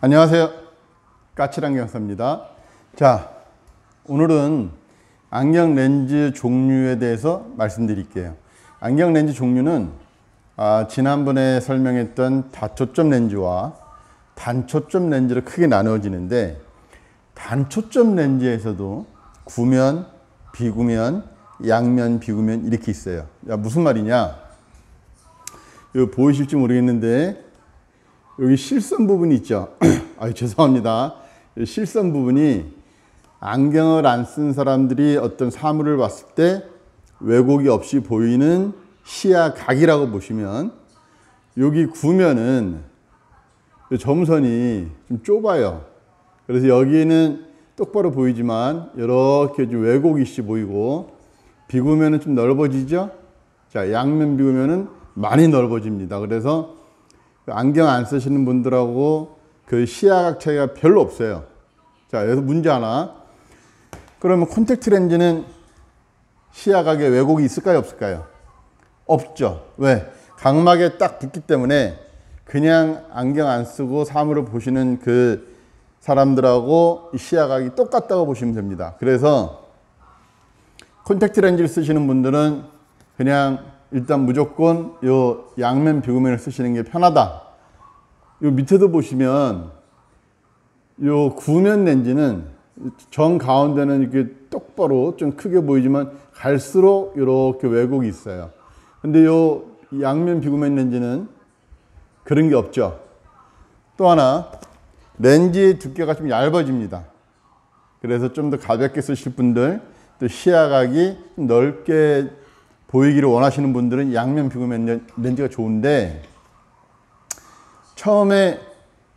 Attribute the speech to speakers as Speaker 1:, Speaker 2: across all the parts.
Speaker 1: 안녕하세요. 까칠안경사입니다. 자, 오늘은 안경 렌즈 종류에 대해서 말씀드릴게요. 안경 렌즈 종류는 지난번에 설명했던 다초점 렌즈와 단초점 렌즈로 크게 나누어지는데, 단초점 렌즈에서도 구면, 비구면, 양면, 비구면 이렇게 있어요. 무슨 말이냐? 이거 보이실지 모르겠는데 여기 실선 부분이 있죠. 죄송합니다. 실선 부분이 안경을 안 쓴 사람들이 어떤 사물을 봤을 때 왜곡이 없이 보이는 시야각이라고 보시면, 여기 구면은 점선이 좀 좁아요. 그래서 여기는 똑바로 보이지만 이렇게 좀 왜곡이 있이 보이고, 비구면은 좀 넓어지죠. 자, 양면 비구면은 많이 넓어집니다. 그래서 안경 안 쓰시는 분들하고 그 시야각 차이가 별로 없어요. 자, 여기서 문제 하나. 그러면 콘택트 렌즈는 시야각에 왜곡이 있을까요, 없을까요? 없죠. 왜? 각막에 딱 붙기 때문에 그냥 안경 안 쓰고 사물을 보시는 그 사람들하고 시야각이 똑같다고 보시면 됩니다. 그래서 콘택트 렌즈를 쓰시는 분들은 그냥 일단 무조건 요 양면 비구면을 쓰시는 게 편하다. 요 밑에도 보시면 요 구면 렌즈는 정 가운데는 이렇게 똑바로 좀 크게 보이지만 갈수록 이렇게 왜곡이 있어요. 근데 요 양면 비구면 렌즈는 그런 게 없죠. 또 하나, 렌즈의 두께가 좀 얇아집니다. 그래서 좀 더 가볍게 쓰실 분들, 또 시야각이 좀 넓게 보이기를 원하시는 분들은 양면 비구면 렌즈가 좋은데, 처음에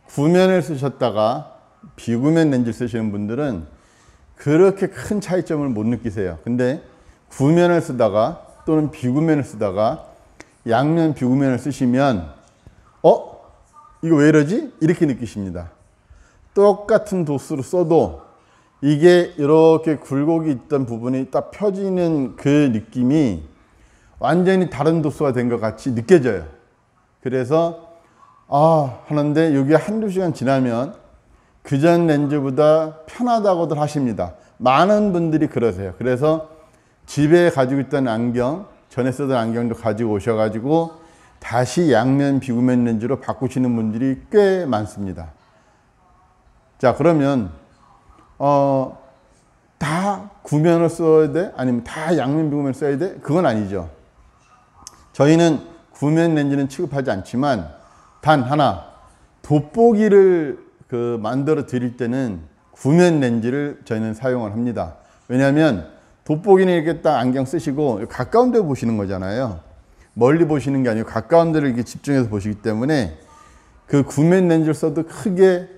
Speaker 1: 구면을 쓰셨다가 비구면 렌즈를 쓰시는 분들은 그렇게 큰 차이점을 못 느끼세요. 근데 구면을 쓰다가 또는 비구면을 쓰다가 양면 비구면을 쓰시면 이거 왜 이러지? 이렇게 느끼십니다. 똑같은 도수로 써도 이게 이렇게 굴곡이 있던 부분이 딱 펴지는 그 느낌이 완전히 다른 도수가 된 것 같이 느껴져요. 그래서 하는데 여기 한두 시간 지나면 그전 렌즈보다 편하다고들 하십니다. 많은 분들이 그러세요. 그래서 집에 가지고 있던 안경, 전에 쓰던 안경도 가지고 오셔가지고 다시 양면 비구면 렌즈로 바꾸시는 분들이 꽤 많습니다. 자, 그러면 다 구면을 써야 돼? 아니면 다 양면 비구면을 써야 돼? 그건 아니죠. 저희는 구면 렌즈는 취급하지 않지만 단 하나, 돋보기를 만들어 드릴 때는 구면 렌즈를 저희는 사용을 합니다. 왜냐하면 돋보기는 이렇게 딱 안경 쓰시고 가까운 데 보시는 거잖아요. 멀리 보시는 게 아니고 가까운 데를 이렇게 집중해서 보시기 때문에 그 구면 렌즈를 써도 크게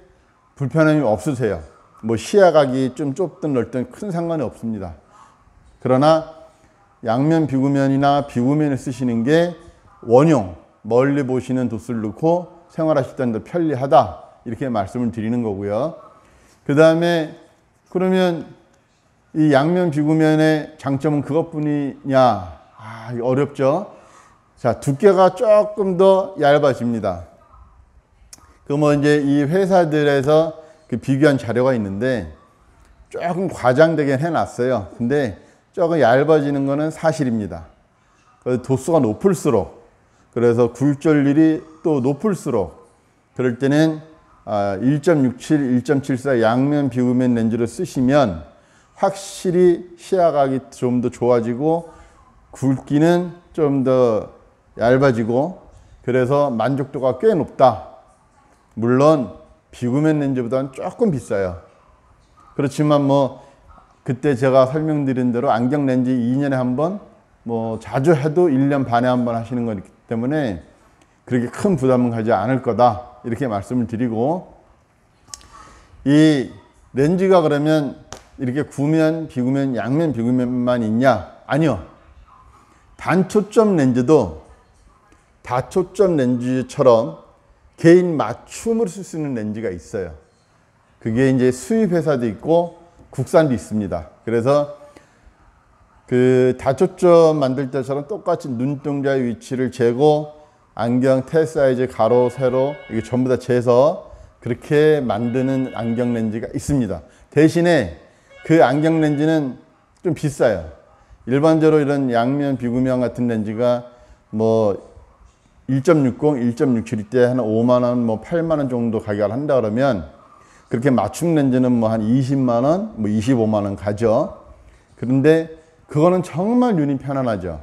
Speaker 1: 불편함이 없으세요. 뭐 시야각이 좀 좁든 넓든 큰 상관이 없습니다. 그러나 양면 비구면이나 비구면을 쓰시는 게 원용, 멀리 보시는 도수를 넣고 생활하실 때는 더 편리하다, 이렇게 말씀을 드리는 거고요. 그 다음에 그러면 이 양면 비구면의 장점은 그것뿐이냐? 어렵죠. 자, 두께가 조금 더 얇아집니다. 이제 이 회사들에서 비교한 자료가 있는데 조금 과장되게 해놨어요. 근데 조금 얇아지는 거는 사실입니다. 도수가 높을수록, 그래서 굴절률이 또 높을수록, 그럴 때는 1.67, 1.74 양면 비구면 렌즈를 쓰시면 확실히 시야각이 좀 더 좋아지고 굵기는 좀 더 얇아지고, 그래서 만족도가 꽤 높다. 물론 비구면 렌즈보다는 조금 비싸요. 그렇지만 그때 제가 설명드린 대로 안경 렌즈 2년에 한 번, 자주 해도 1년 반에 한 번 하시는 거기 때문에 그렇게 큰 부담은 가지 않을 거다, 이렇게 말씀을 드리고, 이 렌즈가 그러면 이렇게 구면, 비구면, 양면 비구면만 있냐? 아니요. 단초점 렌즈도 다초점 렌즈처럼 개인 맞춤으로 쓸 수 있는 렌즈가 있어요. 그게 이제 수입 회사도 있고 국산도 있습니다. 그래서 다초점 만들 때처럼 똑같이 눈동자의 위치를 재고 안경 테 사이즈 가로 세로 이게 전부 다 재서 그렇게 만드는 안경 렌즈가 있습니다. 대신에 그 안경 렌즈는 좀 비싸요. 일반적으로 이런 양면 비구면 같은 렌즈가 뭐 1.60, 1.67일 때 한 5만 원, 뭐 8만 원 정도 가격을 한다 그러면 그렇게 맞춤 렌즈는 뭐 한 20만 원, 뭐 25만 원 가죠. 그런데 그거는 정말 눈이 편안하죠.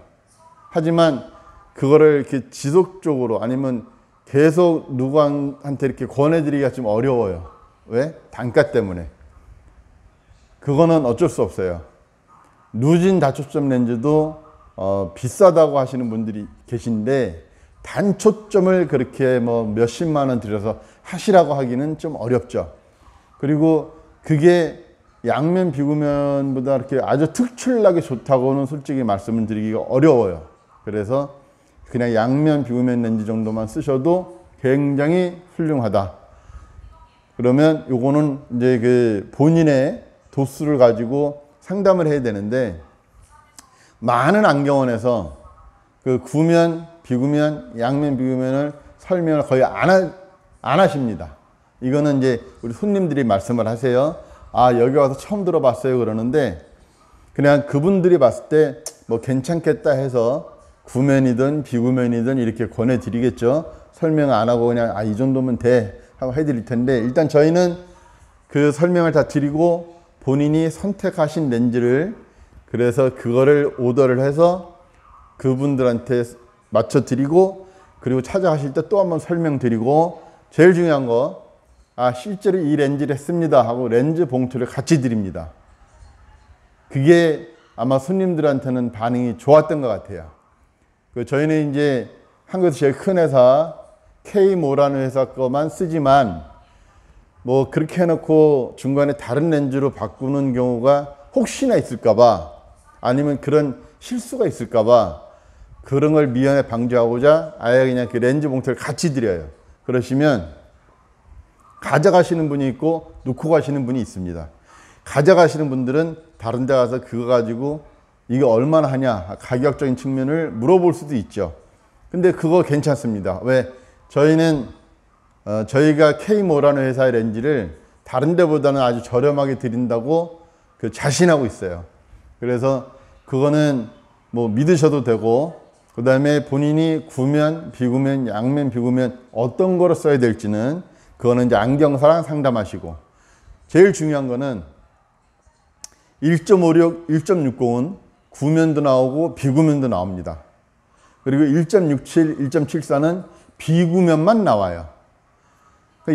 Speaker 1: 하지만 그거를 이렇게 지속적으로 아니면 계속 누구한테 이렇게 권해드리기가 좀 어려워요. 왜? 단가 때문에. 그거는 어쩔 수 없어요. 누진 다초점 렌즈도 비싸다고 하시는 분들이 계신데 단초점을 그렇게 뭐 몇십만 원 들여서 하시라고 하기는 좀 어렵죠. 그리고 그게 양면 비구면보다 이렇게 아주 특출나게 좋다고는 솔직히 말씀을 드리기가 어려워요. 그래서 그냥 양면 비구면 렌즈 정도만 쓰셔도 굉장히 훌륭하다. 그러면 요거는 이제 그 본인의 도수를 가지고 상담을 해야 되는데 많은 안경원에서 그 구면, 비구면, 양면 비구면을 설명을 거의 안 하십니다. 이거는 이제 우리 손님들이 말씀을 하세요. 아, 여기 와서 처음 들어봤어요. 그러는데 그냥 그분들이 봤을 때 뭐 괜찮겠다 해서 구면이든 비구면이든 이렇게 권해드리겠죠. 설명 안 하고 그냥 이 정도면 돼 하고 해드릴 텐데 일단 저희는 그 설명을 다 드리고 본인이 선택하신 렌즈를 그래서 그거를 오더를 해서 그분들한테 맞춰드리고 그리고 찾아가실 때 또 한번 설명드리고 제일 중요한 거 실제로 이 렌즈를 했습니다 하고 렌즈 봉투를 같이 드립니다. 그게 아마 손님들한테는 반응이 좋았던 것 같아요. 저희는 이제 한국에서 제일 큰 회사 K모라는 회사 거만 쓰지만 뭐 그렇게 해놓고 중간에 다른 렌즈로 바꾸는 경우가 혹시나 있을까봐 아니면 그런 실수가 있을까봐 그런 걸 미연에 방지하고자 아예 그냥 그 렌즈 봉투를 같이 드려요. 그러시면 가져가시는 분이 있고 놓고 가시는 분이 있습니다. 가져가시는 분들은 다른 데 가서 그거 가지고 이게 얼마나 하냐 가격적인 측면을 물어볼 수도 있죠. 근데 그거 괜찮습니다. 왜? 저희는 저희가 K모라는 회사의 렌즈를 다른 데보다는 아주 저렴하게 드린다고 그 자신하고 있어요. 그래서 그거는 뭐 믿으셔도 되고 그 다음에 본인이 구면, 비구면, 양면, 비구면 어떤 거로 써야 될지는 그거는 이제 안경사랑 상담하시고 제일 중요한 거는 1.56, 1.60은 구면도 나오고 비구면도 나옵니다. 그리고 1.67, 1.74는 비구면만 나와요.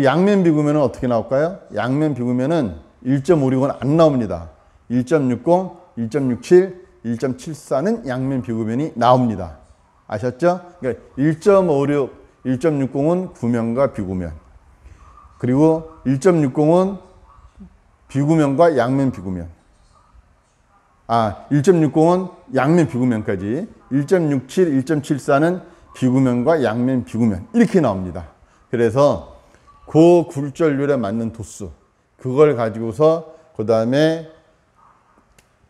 Speaker 1: 양면 비구면은 어떻게 나올까요? 양면 비구면은 1.56은 안 나옵니다. 1.60, 1.67, 1.74는 양면 비구면이 나옵니다. 아셨죠? 그러니까 1.56, 1.60은 구면과 비구면. 그리고 1.60은 비구면과 양면 비구면. 1.60은 양면 비구면까지. 1.67, 1.74는 비구면과 양면 비구면. 이렇게 나옵니다. 그래서 그 굴절률에 맞는 도수. 그걸 가지고서 그 다음에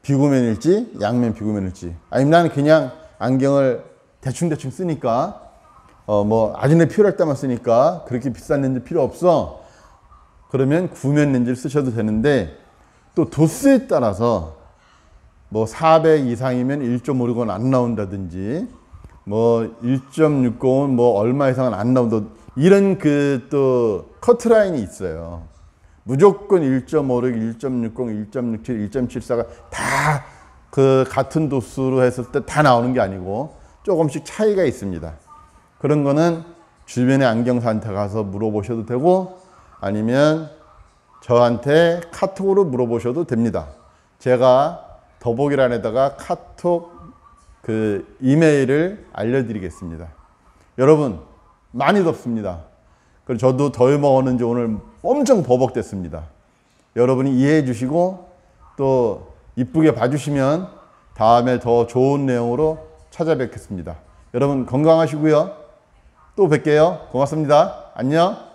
Speaker 1: 비구면일지 양면 비구면일지 아니면 나는 그냥 안경을 대충 쓰니까 뭐 아주내 필요할 때만 쓰니까 그렇게 비싼 렌즈 필요 없어 그러면 구면 렌즈를 쓰셔도 되는데 또 도수에 따라서 뭐 400 이상이면 1.56은 안 나온다든지 뭐 1.60은 뭐 얼마 이상은 안 나온다 이런 그 또 커트라인이 있어요. 무조건 1.56, 1.60, 1.67, 1.74가 다 그 같은 도수로 했을 때 다 나오는 게 아니고 조금씩 차이가 있습니다. 그런 거는 주변의 안경사한테 가서 물어보셔도 되고 아니면 저한테 카톡으로 물어보셔도 됩니다. 제가 더보기란에다가 카톡 그 이메일을 알려드리겠습니다. 여러분 많이 덥습니다. 그리고 저도 더위 먹었는지 오늘 엄청 버벅댔습니다. 여러분이 이해해 주시고 또 이쁘게 봐주시면 다음에 더 좋은 내용으로 찾아뵙겠습니다. 여러분 건강하시고요. 또 뵐게요. 고맙습니다. 안녕.